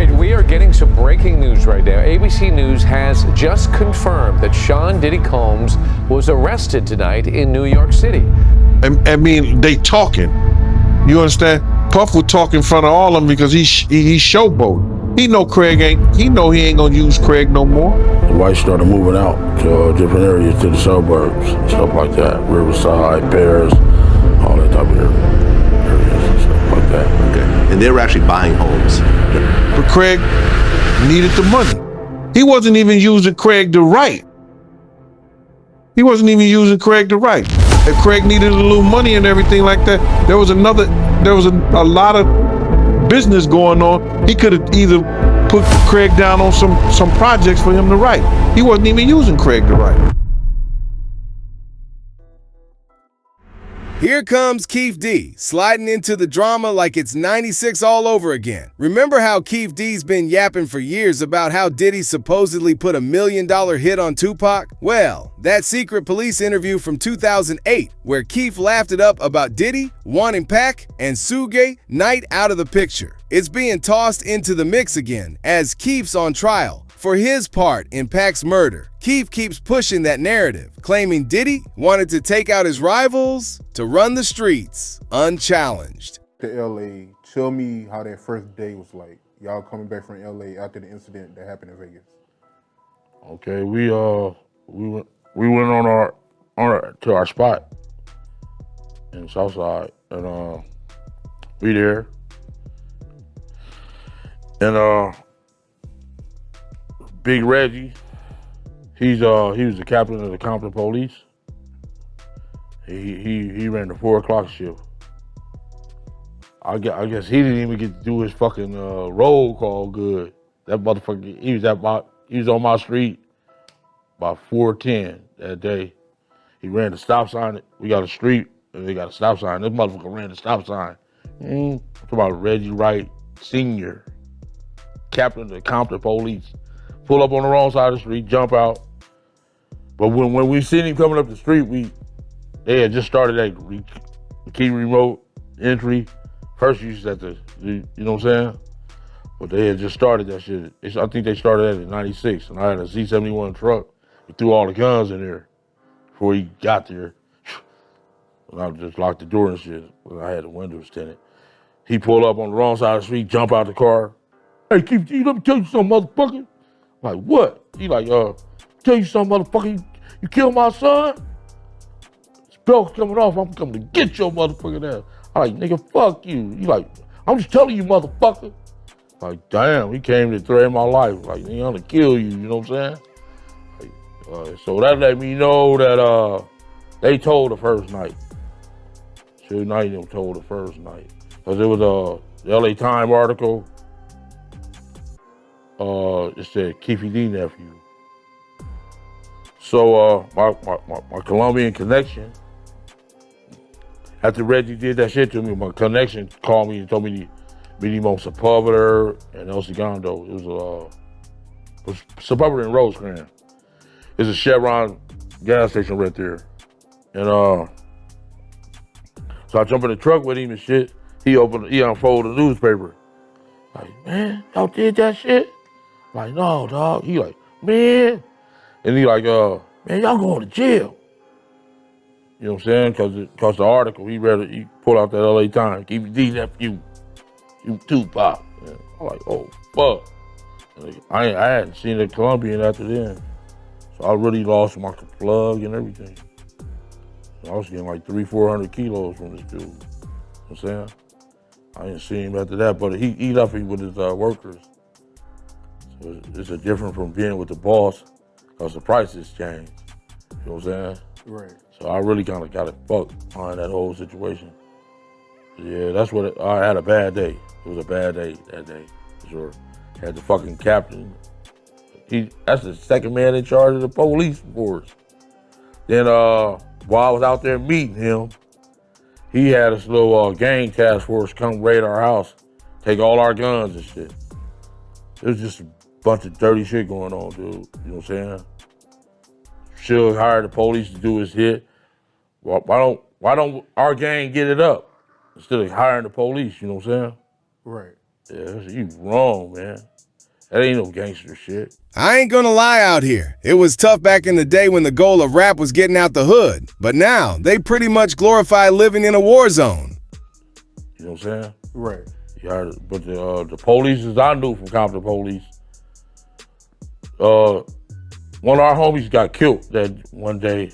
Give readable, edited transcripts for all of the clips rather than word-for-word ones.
right, we are getting some breaking news right now. ABC News has just confirmed that Sean Diddy Combs was arrested tonight in New York City. I mean, they talking. You understand? Puff would talk in front of all of them because he showboat. He know Craig ain't. He know he ain't gonna use Craig no more. The whites started moving out to different areas, to the suburbs, stuff like that. Riverside, Paris, all that type of areas and stuff like that. Okay. And they were actually buying homes. But Craig needed the money. He wasn't even using Craig to write. He wasn't even using Craig to write. If Craig needed a little money and everything like that, there was a lot of business going on. He could have either put Craig down on some projects for him to write. He wasn't even using Craig to write. Here comes Keefe D, sliding into the drama like it's 96 all over again. Remember how Keefe D's been yapping for years about how Diddy supposedly put $1 million hit on Tupac? Well, that secret police interview from 2008, where Keefe laughed it up about Diddy wanting Pac and Suge Knight out of the picture. It's being tossed into the mix again as Keefe's on trial for his part in Pac's murder. Keefe keeps pushing that narrative, claiming Diddy wanted to take out his rivals to run the streets unchallenged. To LA, tell me how that first day was like. Y'all coming back from LA after the incident that happened in Vegas. Okay, we went on our spot in Southside, and we there, and Big Reggie, he was the captain of the Compton Police. He ran the 4 o'clock shift. I guess he didn't even get to do his fucking roll call good. That motherfucker, he was on my street by 4:10 that day. He ran the stop sign. We got a street and they got a stop sign. This motherfucker ran the stop sign. I'm talking about Reggie Wright Sr., captain of the Compton Police. Pull up on the wrong side of the street, jump out. But when we seen him coming up the street, they had just started that key remote entry. First you used to, you know what I'm saying? But they had just started that shit. I think they started that in '96, and I had a Z71 truck. We threw all the guns in there before he got there. And I just locked the door and shit. I had the windows tinted. He pulled up on the wrong side of the street, jump out the car. Hey, Keefe, let me tell you something, motherfucker. I'm like, what? He like, tell you something, motherfucker. You killed my son? Spell's coming off. I'm coming to get your motherfucking ass. I'm like, nigga, fuck you. He like, I'm just telling you, motherfucker. Like, damn, he came to threaten my life. Like, I'm gonna kill you, you know what I'm saying? Like, so that let me know that they told the first night. Suge Knight them told the first night. Because it was the LA Times article. It said Keefe D nephew. So my Colombian connection, after Reggie did that shit to me, my connection called me and told me to meet him on Sepulveda and El Segundo. It was Sepulveda in Rosecrans. It's a Chevron gas station right there. And so I jump in the truck with him and shit. He unfolded the newspaper. Like, man, y'all did that shit? Like, no, dog. He like, man. And he like, man, y'all going to jail. You know what I'm saying? Cause the article, he pulled out that LA Times. Keefe D nephew, you Tupac. And I'm like, oh, fuck. I hadn't seen the Colombian after then. So I really lost my plug and everything. I was getting like 300-400 kilos from this dude. You know what I'm saying? I didn't see him after that, but he left me with his workers. So it's a different from being with the boss, because the prices changed. You know what I'm saying? Right. So I really kind of got it fucked behind that whole situation. Yeah, that's what I had a bad day. It was a bad day that day, for sure. Had the fucking captain. That's the second man in charge of the police force. Then while I was out there meeting him, he had this little gang task force come raid our house, take all our guns and shit. It was just a bunch of dirty shit going on, dude. You know what I'm saying? Suge hired the police to do his hit. Why don't our gang get it up instead of hiring the police? You know what I'm saying? Right. Yeah, you wrong, man. That ain't no gangster shit. I ain't gonna lie out here. It was tough back in the day when the goal of rap was getting out the hood. But now, they pretty much glorify living in a war zone. You know what I'm saying? Right. Yeah, but the police, as I knew from Compton police, one of our homies got killed that one day,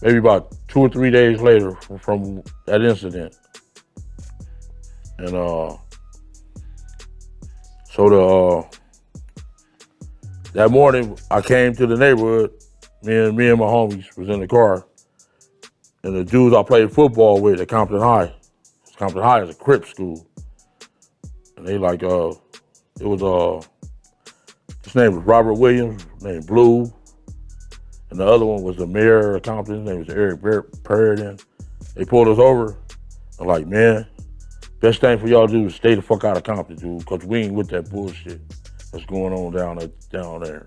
maybe about 2 or 3 days later from that incident. And that morning I came to the neighborhood, me and my homies was in the car, and the dudes I played football with at Compton High. Compton High is a Crip school. And they like, his name was Robert Williams, named Blue. And the other one was the mayor of Compton, his name was Eric Perridan. They pulled us over. I'm like, man, best thing for y'all to do is stay the fuck out of Compton, dude, because we ain't with that bullshit that's going on down there.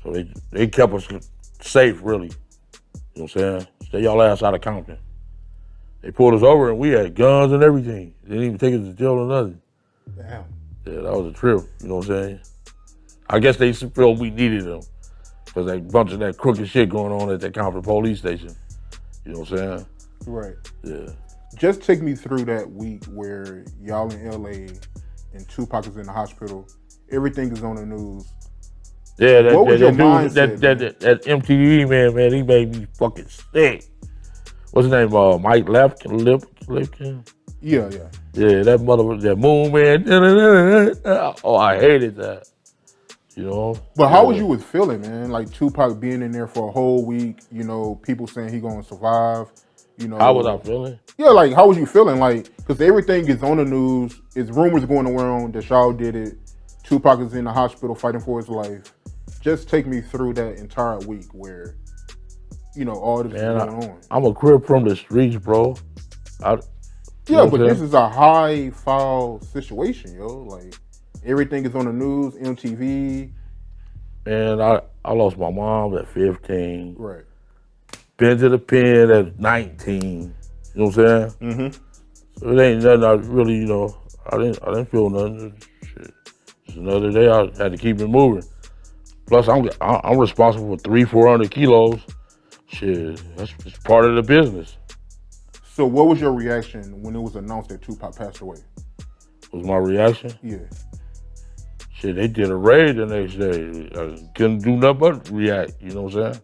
So they kept us safe, really. You know what I'm saying? Stay y'all ass out of Compton. They pulled us over and we had guns and everything. They didn't even take us to jail or nothing. Damn. Yeah, that was a trip, you know what I'm saying? I guess they felt we needed them because a bunch of that crooked shit going on at that Compton police station. You know what I'm saying? Right. Yeah. Just take me through that week where y'all in LA and Tupac is in the hospital. Everything is on the news. Yeah, What was your dude, mindset, that MTV man, he made me fucking sick. What's his name? Mike Lipkin? Yeah. Yeah, that Moon Man. Oh, I hated that. You know? But how was you feeling, man? Like Tupac being in there for a whole week, you know, people saying he gonna survive, you know. How was I feeling? Yeah, like how was you feeling? Like, because everything is on the news, it's rumors going around that y'all did it. Tupac is in the hospital fighting for his life. Just take me through that entire week where, you know, all this is going on. I'm a Crip from the streets, bro. But this is a high-file situation, yo. Like, everything is on the news, MTV. Man, I lost my mom at 15. Right. Been to the pen at 19. You know what I'm saying? Mm-hmm. So it ain't nothing I really, you know, I didn't feel nothing. Shit. Just another day, I had to keep it moving. Plus, I'm responsible for 300-400 kilos. Shit, that's just part of the business. So what was your reaction when it was announced that Tupac passed away? Was my reaction? Yeah. Shit, they did a raid the next day. I couldn't do nothing but react, you know what I'm saying?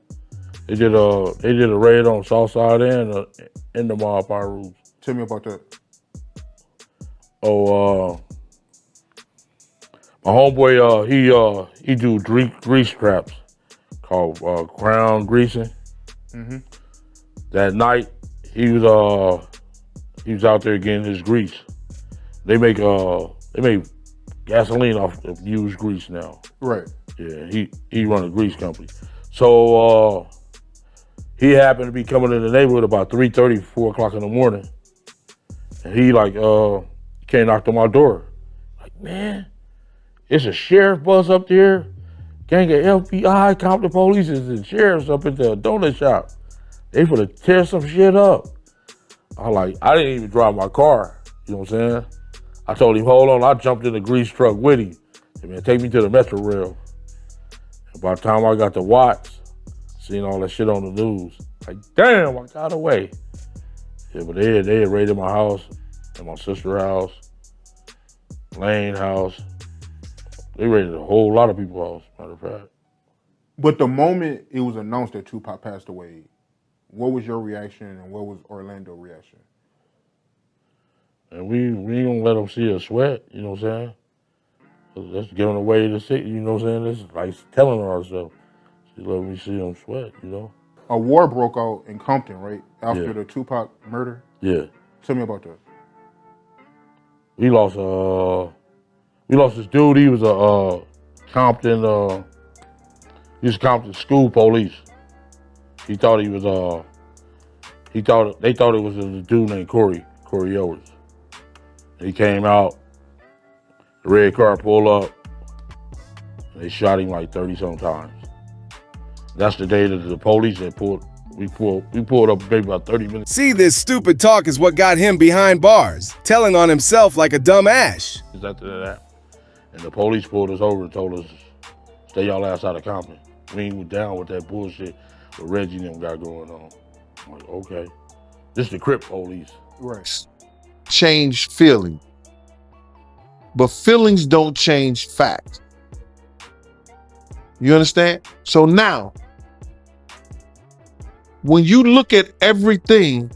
They did a raid on Southside and in the Mall Fire Roofs. Tell me about that. My homeboy, he do grease traps called crown greasing. Mm-hmm. That night, he was out there getting his grease. They make gasoline off of used grease now. Right. Yeah, he run a grease company. So he happened to be coming in the neighborhood about 3:30, 4 o'clock in the morning. And he came knocked on my door. Like, man, it's a sheriff bus up there. Gang of FBI, Compton police, and sheriffs up at the donut shop. They finna tear some shit up. I didn't even drive my car. You know what I'm saying? I told him, hold on. I jumped in the grease truck with him. Hey, man, take me to the Metro Rail. And by the time I got to Watts, seeing all that shit on the news, like, damn, I got away. Yeah, but they had raided my house and my sister's house, Lane house. They raided a whole lot of people's house, matter of fact. But the moment it was announced that Tupac passed away, what was your reaction and what was Orlando's reaction? And we ain't gonna let them see us sweat, you know what I'm saying? That's giving away the city, you know what I'm saying? It's like telling ourselves. She let me see them sweat, you know? A war broke out in Compton, right? After the Tupac murder? Yeah. Tell me about that. We lost this dude. He was a Compton, he was Compton school police. He thought he was they thought it was a dude named Corey Owens. He came out, the red car pulled up, and they shot him like 30-some times. That's the day that the police had we pulled up maybe about 30 minutes. See, this stupid talk is what got him behind bars, telling on himself like a dumb ass. After that. And the police pulled us over and told us, stay y'all ass out of Compton. We ain't down with that bullshit what Reggie and them got going on. I'm like, okay. This is the Crip police. Right. Change feeling. But feelings don't change facts. You understand? So now, when you look at everything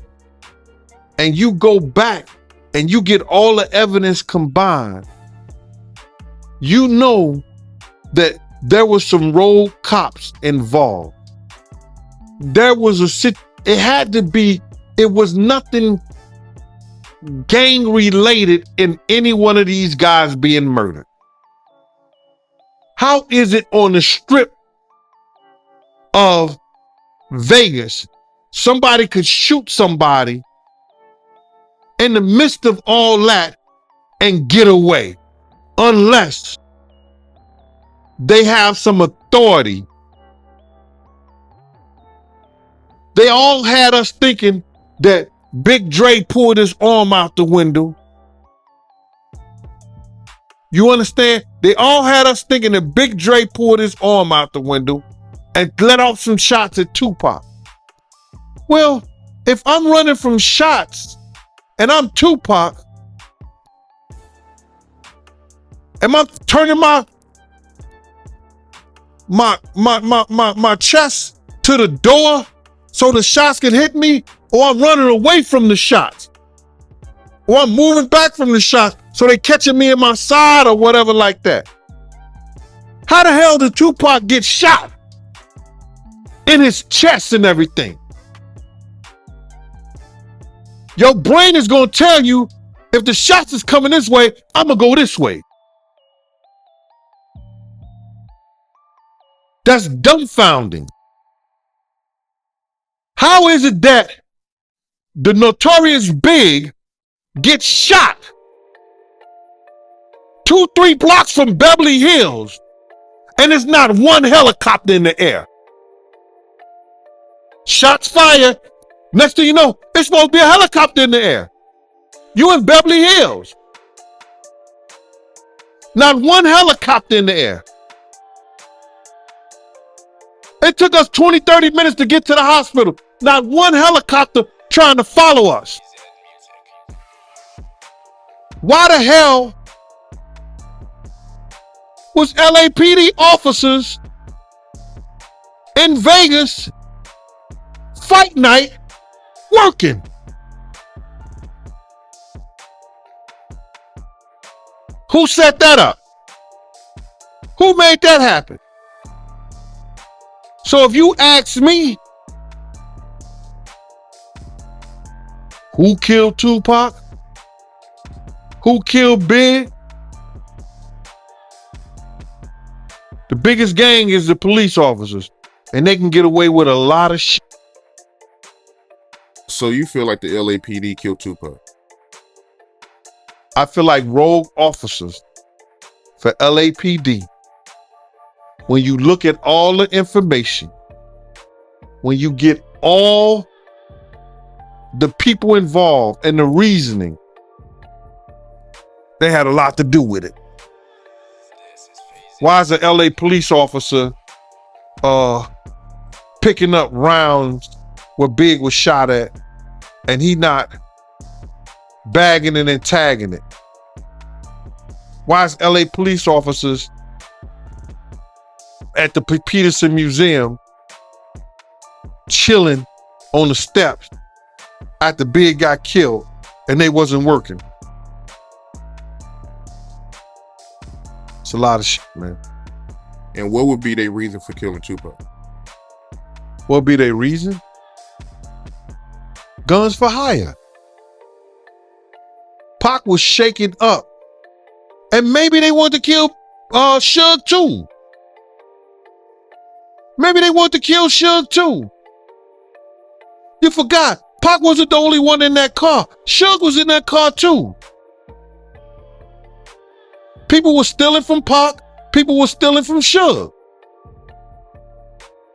and you go back and you get all the evidence combined, you know that there was some rogue cops involved. There was it had to be, it was nothing gang related in any one of these guys being murdered. How is it on the strip of Vegas, somebody could shoot somebody in the midst of all that and get away, unless they have some authority? They all had us thinking that Big Dre pulled his arm out the window. You understand? They all had us thinking that Big Dre pulled his arm out the window and let off some shots at Tupac. Well, if I'm running from shots and I'm Tupac, am I turning my chest to the door so the shots can hit me, or I'm running away from the shots, or I'm moving back from the shots so they catching me in my side or whatever like that? How the hell did Tupac get shot in his chest and everything? Your brain is gonna tell you, if the shots is coming this way, I'm gonna go this way. That's dumbfounding. How is it that the Notorious Big gets shot 2-3 blocks from Beverly Hills and there's not one helicopter in the air? Shots fired. Next thing you know, it's supposed to be a helicopter in the air. You in Beverly Hills. Not one helicopter in the air. It took us 20, 30 minutes to get to the hospital. Not one helicopter trying to follow us. Why the hell was LAPD officers in Vegas fight night working? Who set that up? Who made that happen? So if you ask me, who killed Tupac? Who killed Big? The biggest gang is the police officers, and they can get away with a lot of shit. So you feel like the LAPD killed Tupac? I feel like rogue officers for LAPD, when you look at all the information, when you get all the people involved and the reasoning, they had a lot to do with it. Why is an LA police officer picking up rounds where Big was shot at and he not bagging it and tagging it? Why is LA police officers at the Peterson Museum chilling on the steps after Big got killed and they wasn't working? It's a lot of shit, man. And what would be their reason for killing Tupac? What would be their reason? Guns for hire. Pac was shaken up. And maybe they wanted to kill Suge too. Maybe they wanted to kill Suge too. You forgot, Pac wasn't the only one in that car. Suge was in that car too. People were stealing from Pac. People were stealing from Suge.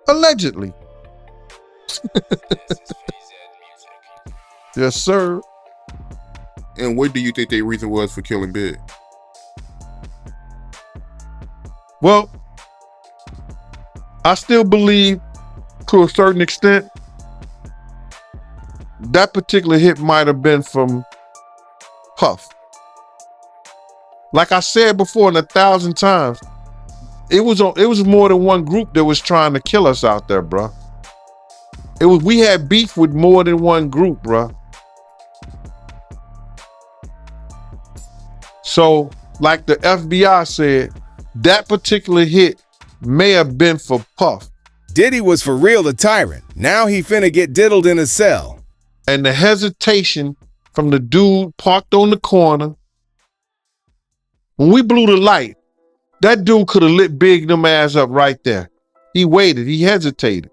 Allegedly. Yes, sir. And what do you think their reason was for killing Big? Well, I still believe to a certain extent that particular hit might have been from Puff. Like I said before, and 1,000 times, it was more than one group that was trying to kill us out there, bro. We had beef with more than one group, bro. So, like the FBI said, that particular hit may have been for Puff. Diddy was for real a tyrant. Now he finna get diddled in a cell. And the hesitation from the dude parked on the corner. When we blew the light, that dude could have lit Big them ass up right there. He waited, he hesitated.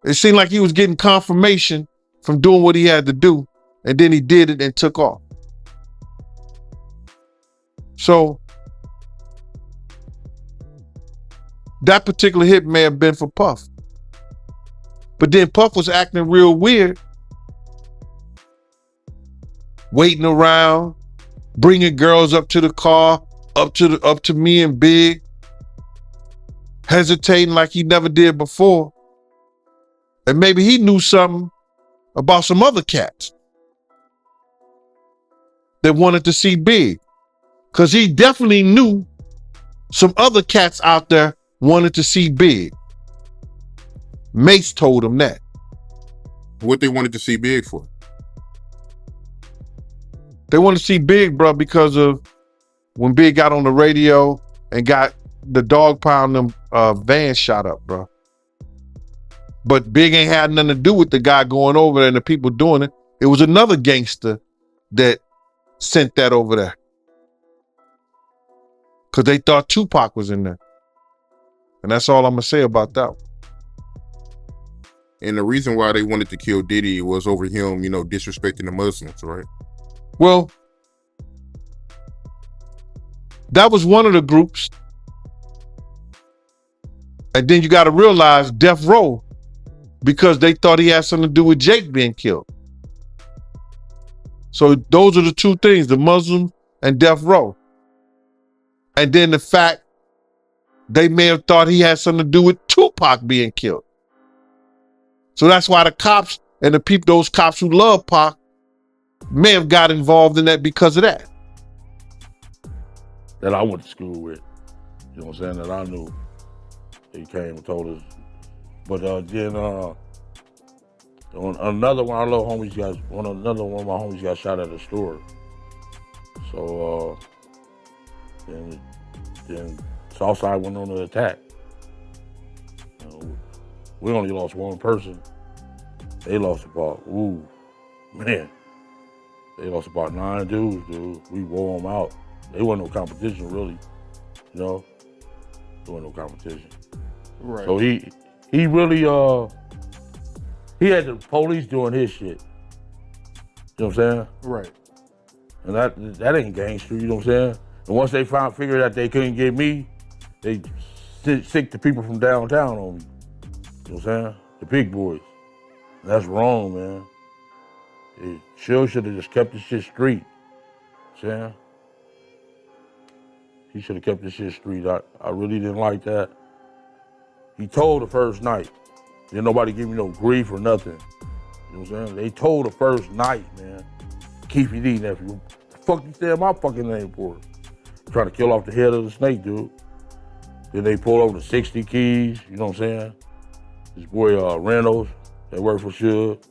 It seemed like he was getting confirmation from doing what he had to do, and then he did it and took off. So, that particular hit may have been for Puff. But then Puff was acting real weird. Waiting around, bringing girls up to the car, up to me and Big, hesitating like he never did before. And maybe he knew something about some other cats that wanted to see Big. Because he definitely knew some other cats out there wanted to see Big. Mace told him that. What they wanted to see Big for? They wanted to see Big, bro, because of when Big got on the radio and got the dog pound them van shot up, bro. But Big ain't had nothing to do with the guy going over there and the people doing it. It was another gangster that sent that over there. Because they thought Tupac was in there. And that's all I'm going to say about that. And the reason why they wanted to kill Diddy was over him, disrespecting the Muslims, right? Well, that was one of the groups. And then you got to realize Death Row, because they thought he had something to do with Jake being killed. So those are the two things, the Muslims and Death Row. And then the fact they may have thought he had something to do with Tupac being killed. So that's why the cops and the people, those cops who love Pac, may have got involved in that because of that. That I went to school with. You know what I'm saying? That I knew. He came and told us. But then another one of our little homies another one of my homies got shot at a store. So then Southside went on the attack. We only lost one person. They lost about, they lost about 9 dudes, dude. We wore them out. They wasn't no competition, really. There wasn't no competition. Right. So he really, he had the police doing his shit. You know what I'm saying? Right. And that ain't gangster, you know what I'm saying? And once they figured out they couldn't get me, they sick the people from downtown on me. You know what I'm saying? The big boys. And that's wrong, man. Chill should have just kept this shit street. You know what I'm saying? He should have kept this shit street. I really didn't like that. He told the first night. Didn't nobody give me no grief or nothing. You know what I'm saying? They told the first night, man. Keefe D, nephew. What the fuck you saying my fucking name for? Trying to kill off the head of the snake, dude. Then they pulled over the 60 keys, you know what I'm saying? This boy Reynolds, that worked for Suge.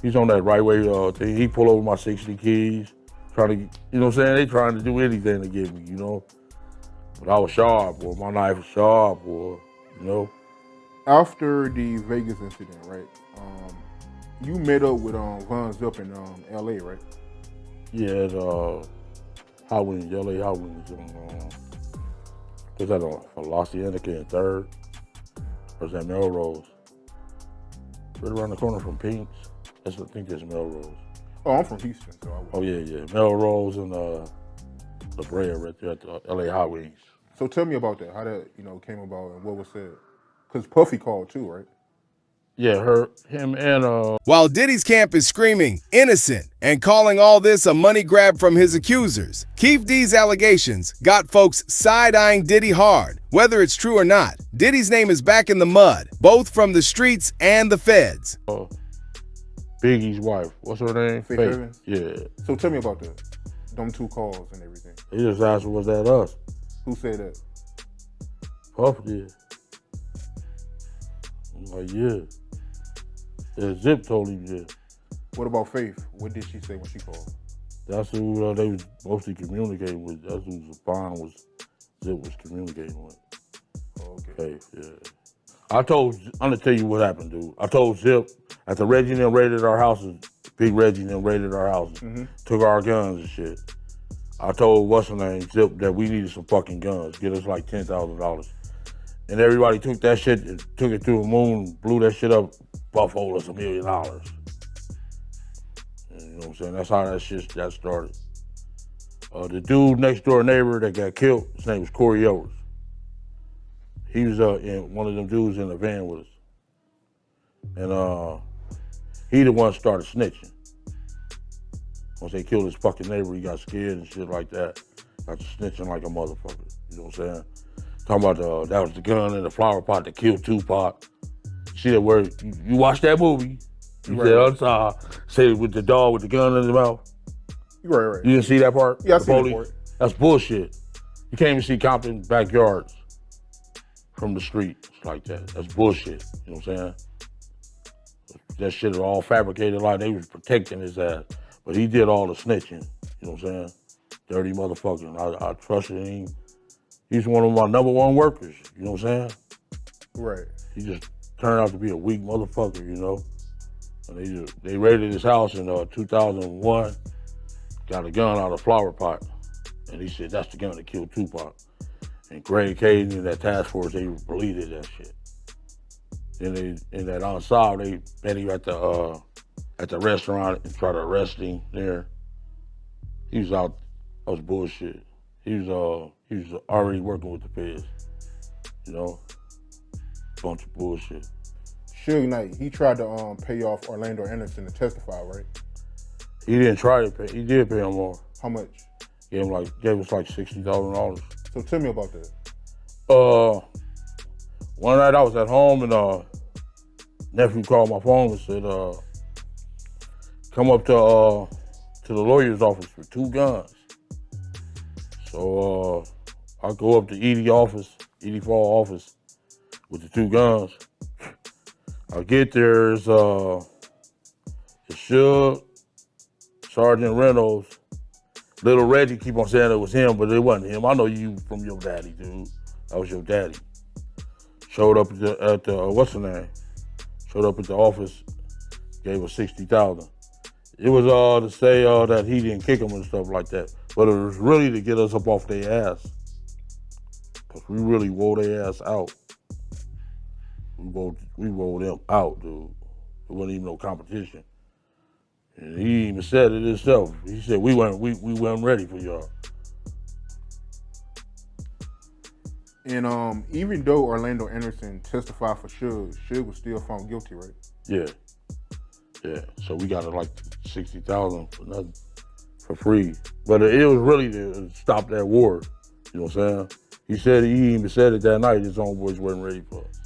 He's on that right way thing. He pulled over my 60 keys, trying to, you know what I'm saying? They trying to do anything to get me, But I was sharp, or my knife was sharp, or, After the Vegas incident, right? You met up with Von Zup in LA, right? Yeah, Hot Wings, LA Hot Wings. Was that on La Cienega in 3rd? Or was that Melrose? Right around the corner from Pink's. I think that's Melrose. Oh, I'm from Houston, so I was. Oh, yeah. Melrose and La Brea right there at the LA Hot Wings. So tell me about that, how that, came about and what was said. Because Puffy called too, right? Yeah, him and While Diddy's camp is screaming innocent and calling all this a money grab from his accusers, Keefe D's allegations got folks side-eyeing Diddy hard. Whether it's true or not, Diddy's name is back in the mud, both from the streets and the feds. Biggie's wife, what's her name? Faith Evans? Yeah. So tell me about that. Them 2 calls and everything. He just asked, was that us? Who said that? Puff did. I'm like, yeah. Yeah, Zip told him, yeah. What about Faith? What did she say when she called? That's who they was mostly communicating with. That's who Zip was communicating with. Oh, okay. Faith, yeah. I'm gonna tell you what happened, dude. I told Zip, after Reggie and them raided our houses, Big Reggie and them raided our houses, took our guns and shit. I told what's her name, Zip, that we needed some fucking guns, get us like $10,000. And everybody took that shit and took it to the moon, blew that shit up, buffaloed us $1 million. And you know what I'm saying? That's how that shit got started. The dude next door neighbor that got killed, his name was Corey Owers. He was in one of them dudes in the van with us. And he the one started snitching. Once they killed his fucking neighbor, he got scared and shit like that. Got to snitching like a motherfucker, you know what I'm saying? Talking about that was the gun in the flower pot that killed Tupac. See that word, you watched that movie? You said, say with the dog with the gun in his mouth. Right. You didn't see that part? Yeah, I seen that part. That's bullshit. You can't even see Compton backyards from the street. It's like that. That's bullshit. You know what I'm saying? That shit is all fabricated like they was protecting his ass. But he did all the snitching. You know what I'm saying? Dirty motherfucker. I trusted him. He's one of my #1 workers. You know what I'm saying? Right. He just turned out to be a weak motherfucker, you know? And they raided his house in 2001, got a gun out of a flower pot. And he said, that's the gun that killed Tupac. And Greg Caden and that task force, they deleted that shit. Then in that ensemble, they met him at the restaurant and tried to arrest him there. He was out, that was bullshit. He was already working with the feds, you know? Bunch of bullshit. Suge Knight, he tried to pay off Orlando Anderson to testify, right? He didn't try to pay, he did pay him more. How much? Gave us like $60,000. So tell me about that. One night I was at home and nephew called my phone and said, come up to the lawyer's office for 2 guns. So I go up to Edie Fall office with the 2 guns. I get there, it's Suge, Sergeant Reynolds, Little Reggie keep on saying it was him, but it wasn't him. I know you from your daddy, dude. That was your daddy. Showed up at the what's the name? Showed up at the office, gave us $60,000. It was to say that he didn't kick him and stuff like that, but it was really to get us up off their ass. Cause we really wore their ass out. We wore them out, dude. There wasn't even no competition. And he even said it himself. He said we weren't ready for y'all. And even though Orlando Anderson testified for Suge was still found guilty, right? Yeah. So we got like $60,000 for nothing, for free. But it was really to stop that war. You know what I'm saying? He even said it that night. His homeboys weren't ready for us.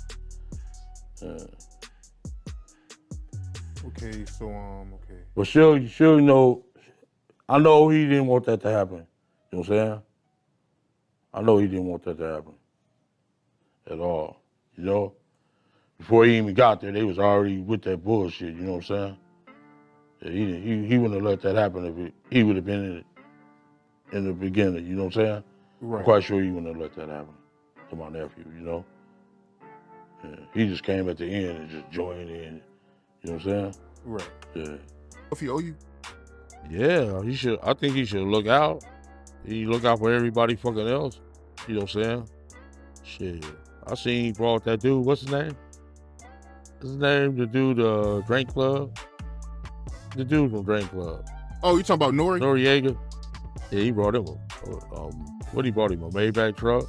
Okay, so okay. But Suge know, I know he didn't want that to happen. You know what I'm saying? I know he didn't want that to happen at all. You know? Before he even got there, they was already with that bullshit, you know what I'm saying? Yeah, he wouldn't have let that happen if he would have been in the beginning, you know what I'm saying? Right. I'm quite sure he wouldn't have let that happen to my nephew, you know? Yeah, he just came at the end and just joined in, you know what I'm saying? Right. Yeah. If he owe you, Yeah, he should. I think he should look out. He look out for everybody fucking else. You know what I'm saying? Shit. I seen he brought that dude, what's his name? What's his name? The dude, Drink Club? The dude from Drink Club. oh, you talking about Nori? Noriega? Yeah, he brought him what he brought him, a Maybach truck?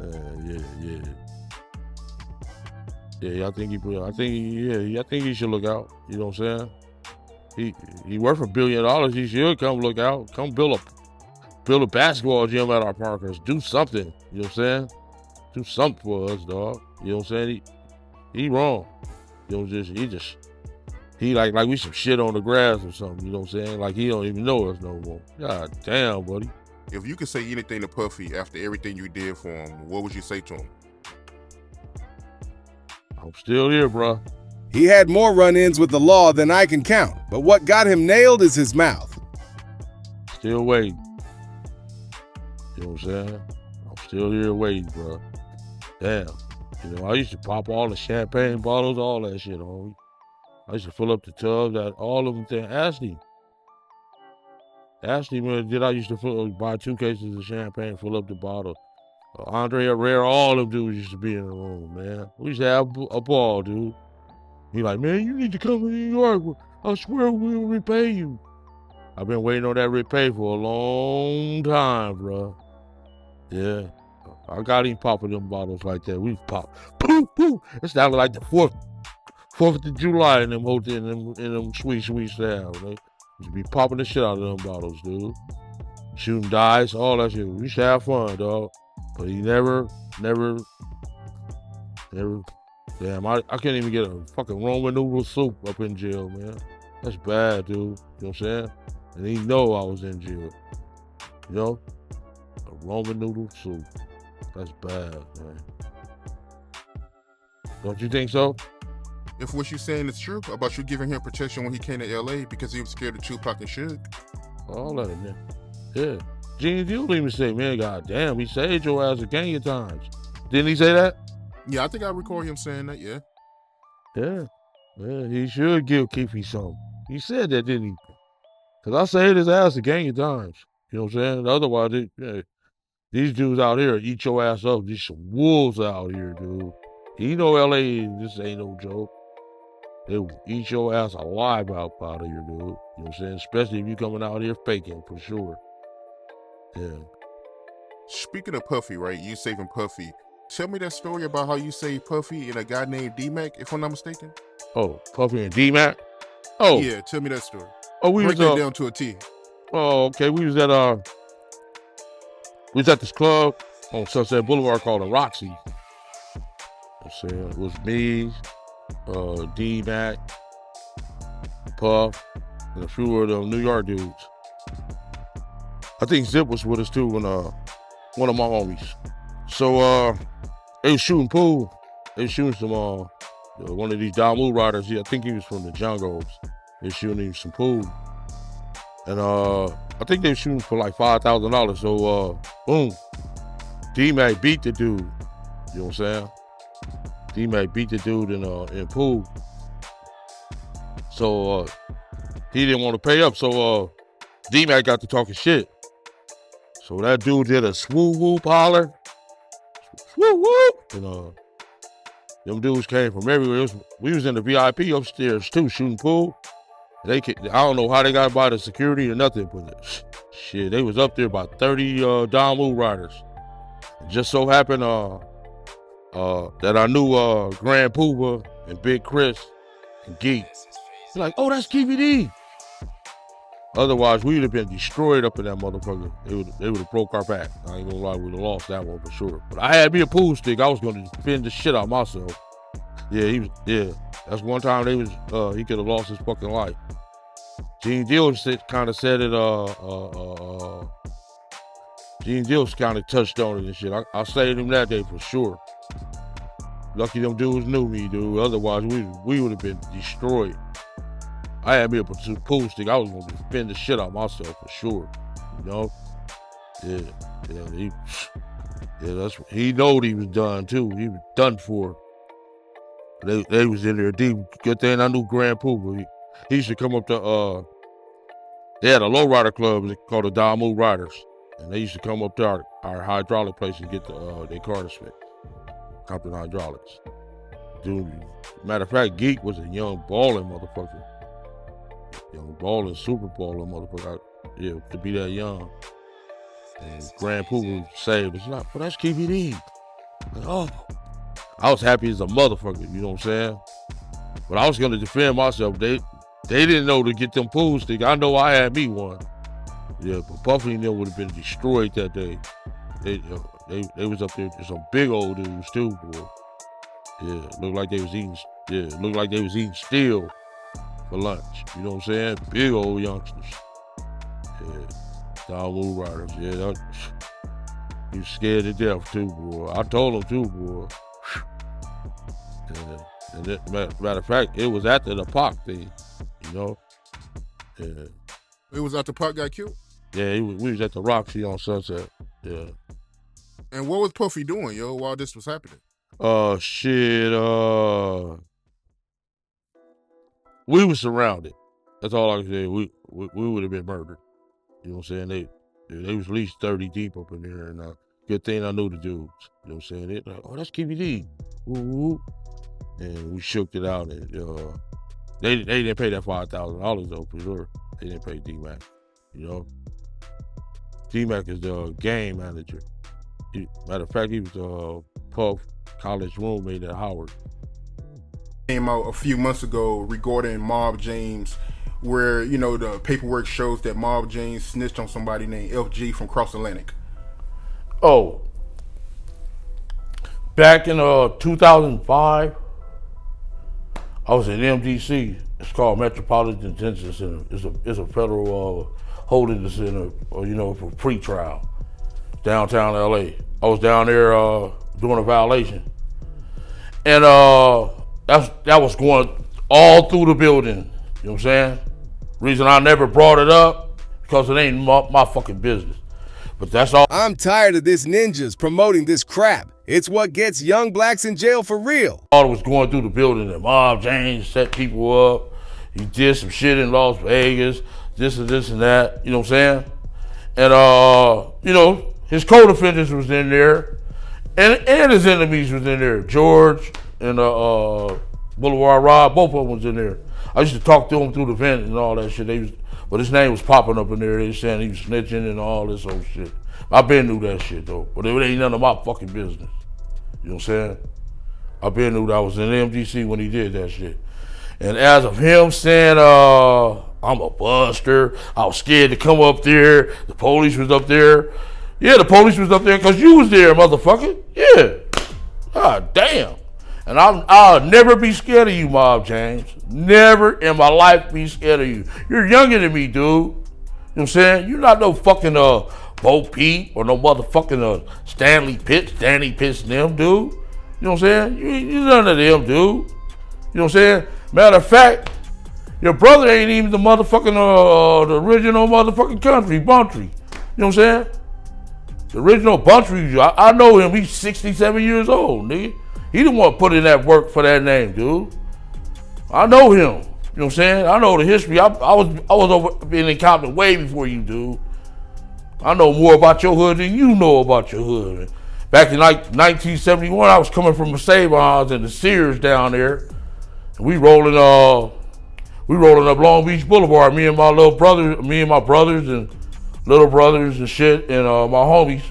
Yeah. Yeah, I think he should look out. You know what I'm saying? He worth $1 billion. He should come look out. Come build a basketball gym at our Parkers. Do something. You know what I'm saying? Do something for us, dog. You know what I'm saying? He wrong. You know, he like we some shit on the grass or something. You know what I'm saying? Like he don't even know us no more. God damn, buddy. If you could say anything to Puffy after everything you did for him, what would you say to him? I'm still here, bro. He had more run-ins with the law than I can count, but what got him nailed is his mouth. Still waiting. You know what I'm saying? I'm still here waiting, bro. Damn. You know, I used to pop all the champagne bottles, all that shit, homie. I used to fill up the tubs at all of them things. Ashley, man, I used to buy 2 cases of champagne, fill up the bottle. Andre Herrera, all them dudes used to be in the room, man. We used to have a ball, dude. He like, man, you need to come to New York. I swear we'll repay you. I've been waiting on that repay for a long time, bro. Yeah. I got him popping them bottles like that. We pop. Poof, poof. It's down like the 4th of July in them hotels, in them sweet style. They used to be popping the shit out of them bottles, dude. Shooting dice, all that shit. We used to have fun, dog. But he never. Damn, I can't even get a fucking Roman noodle soup up in jail, man. That's bad, dude. You know what I'm saying? And he know I was in jail. You know? A Roman noodle soup. That's bad, man. Don't you think so? If what you're saying is true about you giving him protection when he came to LA because he was scared of Tupac and Suge. All that in there. Yeah. Gene Deal even say, man, goddamn, he saved your ass a gang of times. Didn't he say that? Yeah, I think I recall him saying that, yeah. Yeah. Yeah, he should give Keefe some. He said that, didn't he? Because I saved his ass a gang of times. You know what I'm saying? Otherwise, these dudes out here eat your ass up. These some wolves out here, dude. You know LA, this ain't no joke. They will eat your ass alive out here, dude. You know what I'm saying? Especially if you coming out here faking, for sure. Yeah. Speaking of Puffy, right? You saving Puffy. Tell me that story about how you saved Puffy and a guy named D-Mac, if I'm not mistaken. Oh, Puffy and D-Mac? Oh. Yeah, tell me that story. Oh, we break was that down to a T. Oh, okay. We was at this club on Sunset Boulevard called the Roxy. You know what I'm saying? It was me, D-Mac, Puff, and a few of them New York dudes. I think Zip was with us too, and one of my homies. So they was shooting pool. They was shooting some one of these Damu riders. I think he was from the Jungles. They was shooting him some pool. And I think they were shooting for like $5,000. So boom. D-Mac beat the dude. You know what I'm saying? D-Mac beat the dude in pool. So he didn't want to pay up. So D-Mac got to talking shit. So that dude did a swoop whoop holler. Swoop whoop. And them dudes came from everywhere. We was in the VIP upstairs too, shooting pool. I don't know how they got by the security or nothing, but shit, they was up there about 30 Damu riders. It just so happened that I knew Grand Poobah and Big Chris and Geek. They're like, oh, that's KVD. Otherwise, we would have been destroyed up in that motherfucker. They would have broke our back. I ain't gonna lie, we would have lost that one for sure. But I had me a pool stick. I was gonna defend the shit out of myself. Yeah, that's one time he could have lost his fucking life. Gene Deal kind of said it, Gene Deal kind of touched on it and shit. I saved him that day for sure. Lucky them dudes knew me, dude. Otherwise, we would have been destroyed. I had me a pool stick. I was going to defend the shit out of myself for sure. You know? He knowed he was done too. He was done for. They was in there deep. Good thing I knew Grand Poobah. He used to come up to, they had a lowrider club called the Damu Riders. And they used to come up to our hydraulic place and get their cars fixed. Compton Hydraulics. Dude, matter of fact, Geek was a young balling motherfucker. Young balling, super balling motherfucker. Yeah, to be that young. And Grand Poobah saved us. Like, well, that's KVD. Like, oh. I was happy as a motherfucker, you know what I'm saying? But I was gonna defend myself. They didn't know to get them pool sticks. I know I had me one. Yeah, but Puffy and them would have been destroyed that day. They was up there with some big old dudes too, boy. Yeah, looked like they was eating. Yeah, looked like they was eating steel for lunch. You know what I'm saying? Big old youngsters. Yeah, Don Woo Riders. Yeah, he was scared to death too, boy. I told him too, boy. Yeah. And matter of fact, it was after the Pac thing, you know. Yeah. It was after Pac got killed? Yeah, we was at the Roxy on Sunset. Yeah. And what was Puffy doing, yo, while this was happening? Shit. We were surrounded. That's all I can say. We would have been murdered. You know what I'm saying? They was at least 30 deep up in there, and good thing I knew the dudes. You know what I'm saying? They like, oh, that's KBD. Woo. And we shook it out, and they didn't pay that $5,000 though, for sure. They didn't pay D-Mac, you know. D-Mac is the game manager. Matter of fact, he was Puff college roommate at Howard. Came out a few months ago regarding Mob James, where, you know, the paperwork shows that Mob James snitched on somebody named FG from Cross Atlantic. Oh, back in 2005, I was in MDC. It's called Metropolitan Detention Center. It's a federal holding center, you know, for pre-trial, downtown LA. I was down there doing a violation, and that was going all through the building. You know what I'm saying? Reason I never brought it up because it ain't my fucking business. But that's all. I'm tired of this ninjas promoting this crap. It's what gets young blacks in jail for real. All that was going through the building, and Mob James set people up. He did some shit in Las Vegas, this and that, you know what I'm saying? And, you know, his co-defendants was in there, and his enemies was in there. George and Boulevard Rob, both of them was in there. I used to talk to him through the vent and all that shit. But his name was popping up in there. They was saying he was snitching and all this old shit. I been knew that shit though, but it ain't none of my fucking business. You know what I'm saying? I been knew that I was in MDC when he did that shit. And as of him saying, I'm a buster, I was scared to come up there, the police was up there. Yeah, the police was up there because you was there, motherfucker. Yeah. God damn. And I'll never be scared of you, Mob James. Never in my life be scared of you. You're younger than me, dude. You know what I'm saying? You're not no fucking Bo Peep or no motherfucking Stanley Pitts and them, dude. You know what I'm saying? You're none of them, dude. You know what I'm saying? Matter of fact, your brother ain't even the motherfucking, the original motherfucking country, Buntry. You know what I'm saying? The original Buntry, I know him, he's 67 years old, nigga. He the one put in that work for that name, dude. I know him. You know what I'm saying? I know the history. I was over in Compton way before you, dude. I know more about your hood than you know about your hood. Back in like 1971, I was coming from Mercedes and the Sears down there. And we rolling up Long Beach Boulevard. Me and my brothers and little brothers and shit, and my homies.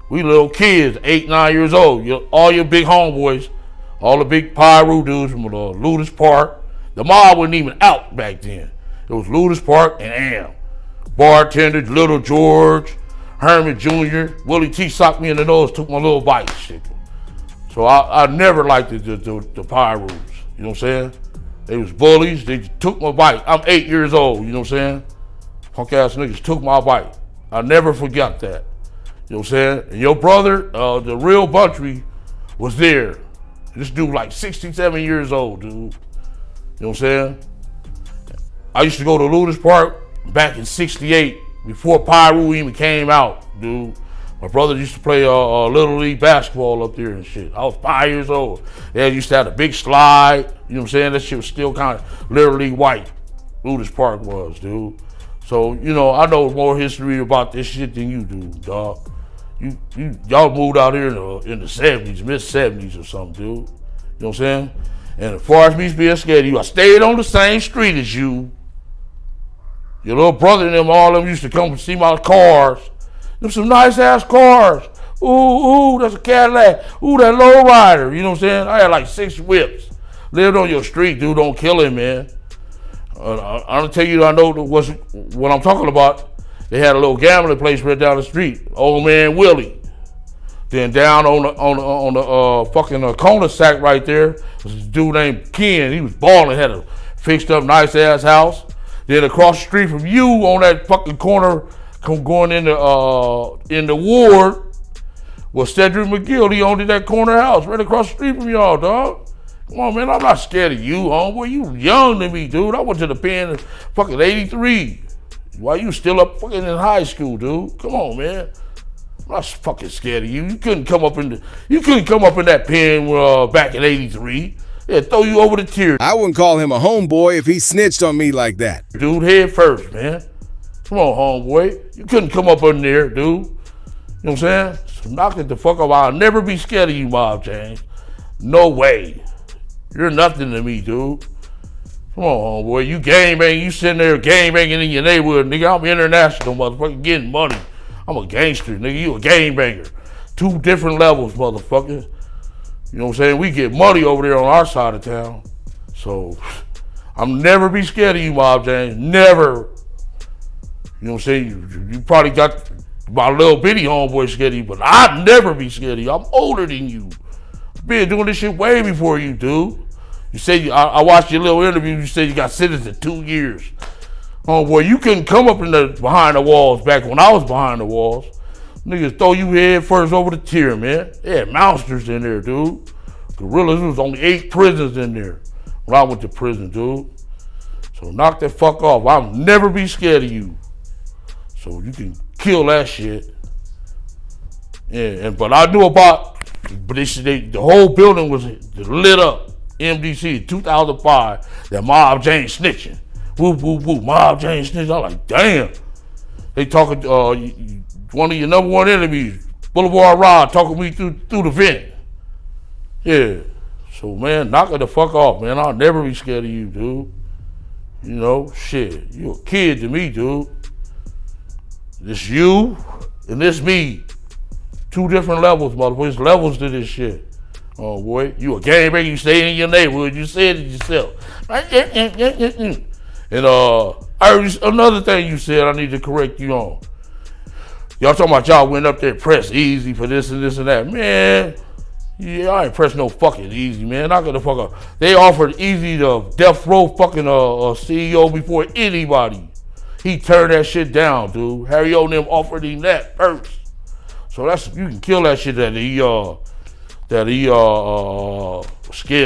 We little kids, 8, 9 years old. All your big homeboys, all the big Pyro dudes from Ludus Park. The mob wasn't even out back then. It was Ludus Park and Am. Bartender, Little George, Herman Jr., Willie T socked me in the nose, took my little bite shit. So I never liked the Pyros. You know what I'm saying? They was bullies, they took my bite. I'm 8 years old, you know what I'm saying? Punk ass niggas took my bite. I never forgot that. You know what I'm saying? And your brother, the real Buntry, was there. This dude like 67 years old, dude. You know what I'm saying? I used to go to Ludus Park back in 68, before Pyro even came out, dude. My brother used to play Little League basketball up there and shit. I was 5 years old. They used to have a big slide. You know what I'm saying? That shit was still kind of literally white. Ludus Park was, dude. So, you know, I know more history about this shit than you do, dog. Y'all moved out here in the 70s, mid-70s or something, dude. You know what I'm saying? And as far as me being scared of you, I stayed on the same street as you. Your little brother and them, all of them used to come and see my cars. Them some nice ass cars. Ooh, that's a Cadillac. Ooh, that low rider. You know what I'm saying? I had like 6 whips. Lived on your street, dude. Don't kill him, man. I'm gonna tell you, I know what I'm talking about. They had a little gambling place right down the street. Old man Willie. Then down on the fucking cul-de-sac right there was this dude named Ken. He was balling, had a fixed up nice ass house. Then across the street from you on that fucking corner, going in the ward, was Cedric McGill. He owned that corner house right across the street from y'all, dog. Come on, man, I'm not scared of you, homeboy. You young than me, dude. I went to the pen in fucking 83. Why you still up fucking in high school, dude? Come on, man. I'm not fucking scared of you. You couldn't come up in that pen back in 83. Yeah, throw you over the tier. I wouldn't call him a homeboy if he snitched on me like that. Dude, head first, man. Come on, homeboy. You couldn't come up in there, dude. You know what I'm saying? So knock it the fuck off. I'll never be scared of you, Mob James. No way. You're nothing to me, dude. Come on, homeboy. You gangbanging. You sitting there gangbanging in your neighborhood, nigga. I'm international, motherfucker, getting money. I'm a gangster, nigga. You a gangbanger. 2 different levels, motherfucker. You know what I'm saying? We get money over there on our side of town. So, I'm never be scared of you, Mob James. Never. You know what I'm saying? You probably got my little bitty homeboy scared of you, but I'd never be scared of you. I'm older than you. Been doing this shit way before you, dude. You said I watched your little interview. You said you got sentenced to 2 years. Oh boy, you couldn't come up behind the walls back when I was behind the walls. Niggas throw you head first over the tier, man. They had monsters in there, dude. Gorillas. There was only 8 prisons in there when I went to prison, dude. So knock that fuck off. I'll never be scared of you. So you can kill that shit. Yeah, but I knew about. But the whole building was lit up. MDC 2005. That Mob James snitching. Woo, woo, woo. Mob James snitching. I'm like, damn. They talking one of your number one enemies, Boulevard Rod, talking me through the vent. Yeah. So man, knock it the fuck off, man. I'll never be scared of you, dude. You know, shit. You a kid to me, dude. This you and this me. 2 different levels, motherfucker. There's levels to this shit. Oh boy, you a gangbanger, you stay in your neighborhood, you said it yourself. And I heard another thing you said I need to correct you on. Y'all talking about y'all went up there press easy for this and this and that. Man, yeah, I ain't press no fucking easy, man. Knock it the fuck up. They offered easy the death row fucking CEO before anybody. He turned that shit down, dude. Harry O and them offered him that first. So you can kill that shit that he scared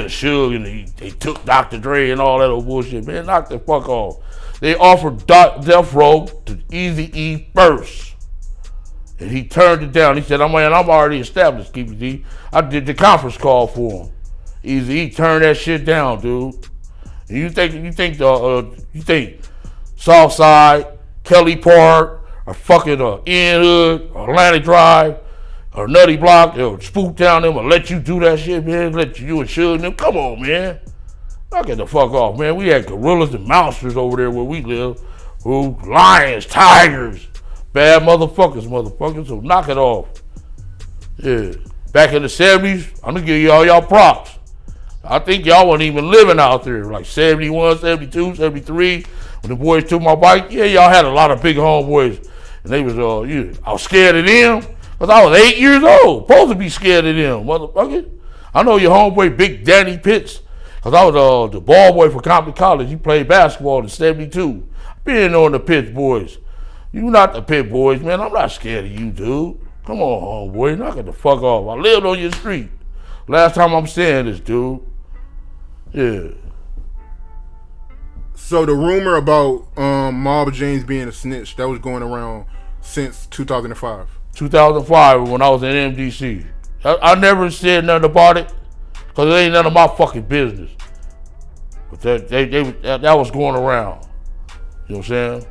of Suge and they took Dr. Dre and all that old bullshit. Man, knock the fuck off. They offered death row to Eazy-E first. And he turned it down. He said, I'm already established, Keefe D. I did the conference call for him. Eazy-E turned that shit down, dude. And you think Southside, Kelly Park, or fucking Ian Hood, or Atlantic Drive, or Nutty Block, or Spook Town them, or let you do that shit, man. Let you and Suge them. Come on, man. Knock it the fuck off, man. We had gorillas and monsters over there where we live. Who? Lions, tigers. Bad motherfuckers. So knock it off. Yeah. Back in the 70s, I'm gonna give y'all props. I think y'all wasn't even living out there. Like 71, 72, 73. When the boys took my bike, yeah, y'all had a lot of big homeboys. And they was, I was scared of them. Because I was 8 years old. Supposed to be scared of them, motherfucker. I know your homeboy, Big Danny Pitts. Because I was the ball boy for Compton College. He played basketball in 72. Been on the Pitts boys. You not the Pitt boys, man. I'm not scared of you, dude. Come on, homeboy. Knock it the fuck off. I lived on your street. Last time I'm saying this, dude. Yeah. So the rumor about Mob James being a snitch, that was going around since 2005. 2005 when I was in MDC. I never said nothing about it because it ain't none of my fucking business. But that was going around. You know what I'm saying?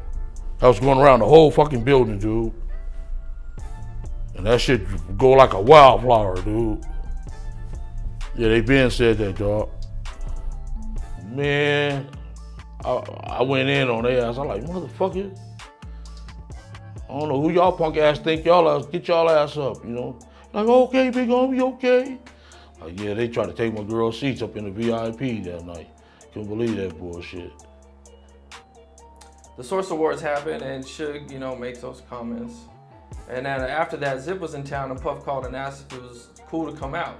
That was going around the whole fucking building, dude. And that shit go like a wildflower, dude. Yeah, they been said that, dog. Man, I went in on their ass. I'm like, motherfucker. I don't know who y'all punk ass think y'all are. Get y'all ass up, you know. Like, okay, big homie, okay. Like, yeah, they tried to take my girl's seats up in the VIP that night. Couldn't believe that bullshit. The Source Awards happened, and Suge, you know, makes those comments. And then after that, Zip was in town, and Puff called and asked if it was cool to come out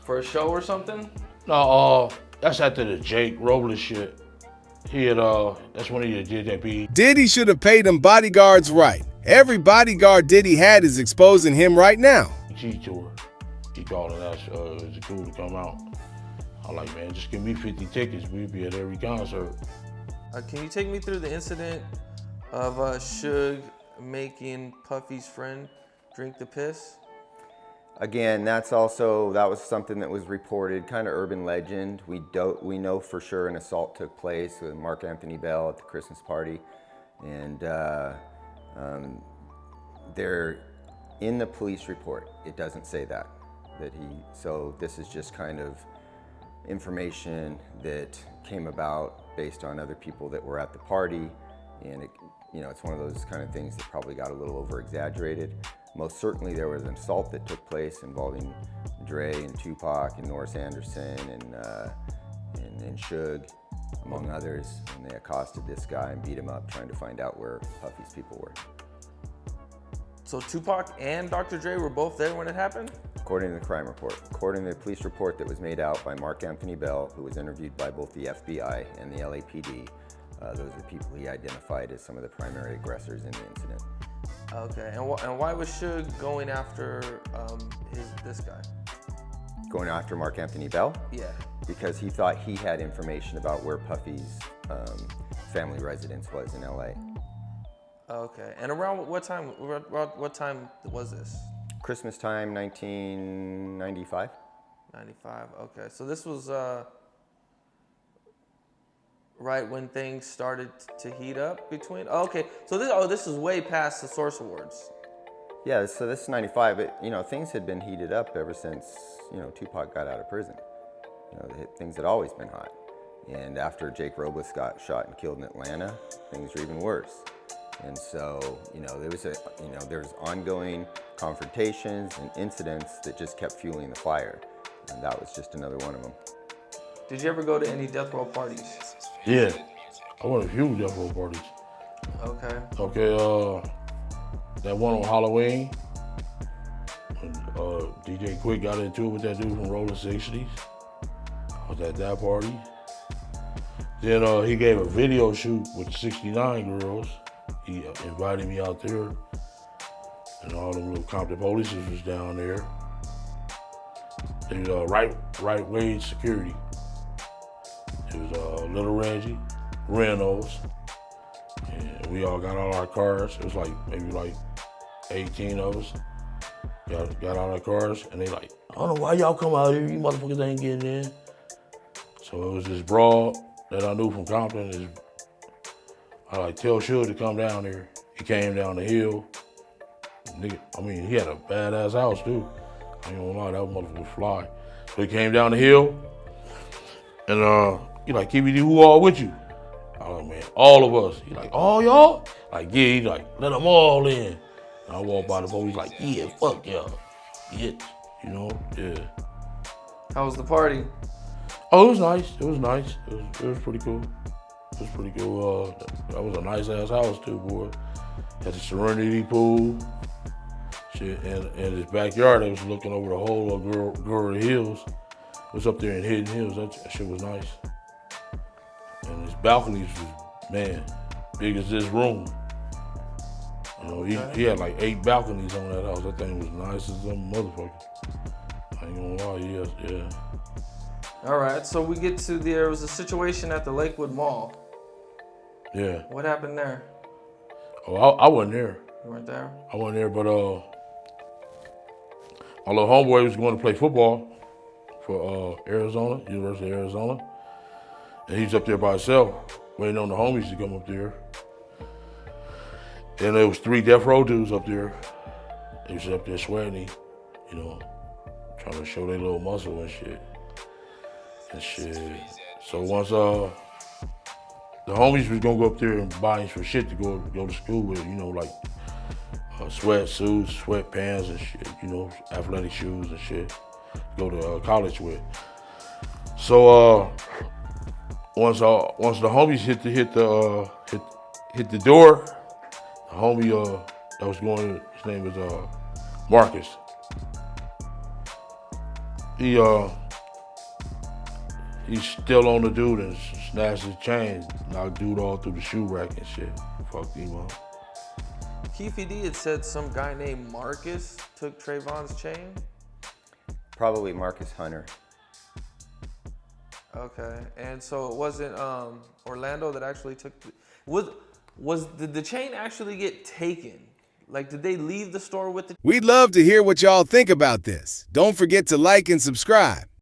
for a show or something. No, that's after the Jake Robles shit. He had, that's when he did that beat. Diddy should have paid them bodyguards right. Every bodyguard Diddy had is exposing him right now. G tour. He called and asked, is it cool to come out? I'm like, man, just give me 50 tickets. We'd be at every concert. Can you take me through the incident of Suge making Puffy's friend drink the piss? Again, that was something that was reported, kind of urban legend. We know for sure an assault took place with Mark Anthony Bell at the Christmas party, and they're in the police report. It doesn't say that so this is just kind of information that came about based on other people that were at the party, and it's one of those kind of things that probably got a little over exaggerated. Most certainly there was an assault that took place involving Dre and Tupac and Norris Anderson and Suge, among others, and they accosted this guy and beat him up trying to find out where Puffy's people were. So Tupac and Dr. Dre were both there when it happened? According to the crime report. According to the police report that was made out by Mark Anthony Bell, who was interviewed by both the FBI and the LAPD, those are the people he identified as some of the primary aggressors in the incident. Okay, and why was Suge going after this guy? Going after Mark Anthony Bell? Yeah. Because he thought he had information about where Puffy's family residence was in LA. Okay, and around what time was this? Christmas time, 1995. 95, okay. So this was right when things started to heat up between, okay. So this is way past the Source Awards. Yeah, so this is 95, but things had been heated up ever since, Tupac got out of prison. Things had always been hot. And after Jake Robles got shot and killed in Atlanta, things were even worse. And so, there was ongoing confrontations and incidents that just kept fueling the fire. And that was just another one of them. Did you ever go to any death row parties? Yeah, I went to a few death row parties. Okay. Okay, that one on Halloween, when DJ Quick got into it with that dude from Rolling 60s. I was at that party. Then he gave a video shoot with 69 girls. He invited me out there, and all them little Compton police was down there. It was right wage security. It was Little Reggie, Reynolds, and we all got all our cars. It was maybe 18 of us. Got all our cars, and they like, I don't know why y'all come out here, you motherfuckers ain't getting in. So it was this broad that I knew from Compton. I tell Suge to come down there. He came down the hill. Nigga, he had a badass house too. I ain't gonna lie, that motherfucker was fly. So he came down the hill, and he like, Keefe, who all with you? I was like, man, all of us. He like, all y'all? Like, yeah, he like, let them all in. And I walked by the boat, he's like, yeah, fuck y'all. Yeah, yeah. How was the party? Oh, it was nice. It was pretty cool. It was pretty cool. That was a nice ass house too, boy. Had the Serenity pool. Shit, and his backyard, I was looking over the whole of Gura Hills. It was up there in Hidden Hills. That shit was nice. And his balconies was, man, big as this room. He had 8 balconies on that house. That thing was nice as a motherfucker. I ain't gonna lie, yeah. All right, so we get to there was a situation at the Lakewood Mall. Yeah. What happened there? Oh, I wasn't there. You weren't there? I wasn't there, but my little homeboy was going to play football for Arizona, University of Arizona. And he's up there by himself, waiting on the homies to come up there. And there was 3 death row dudes up there. They was up there sweating, trying to show their little muscle and shit. So once the homies was gonna go up there and buy him some shit to go to school with, sweatsuits, sweatpants and shit, you know, athletic shoes and shit. Go to college with. So once the homies hit the door, the homie that was going, his name is Marcus. He's still on the dude and snatched his chain, knocked dude all through the shoe rack and shit. Fucked him up. Keefe D had said some guy named Marcus took Trayvon's chain. Probably Marcus Hunter. Okay, and so it wasn't Orlando that actually took. Did the chain actually get taken? Like, did they leave the store with the? We'd love to hear what y'all think about this. Don't forget to like and subscribe.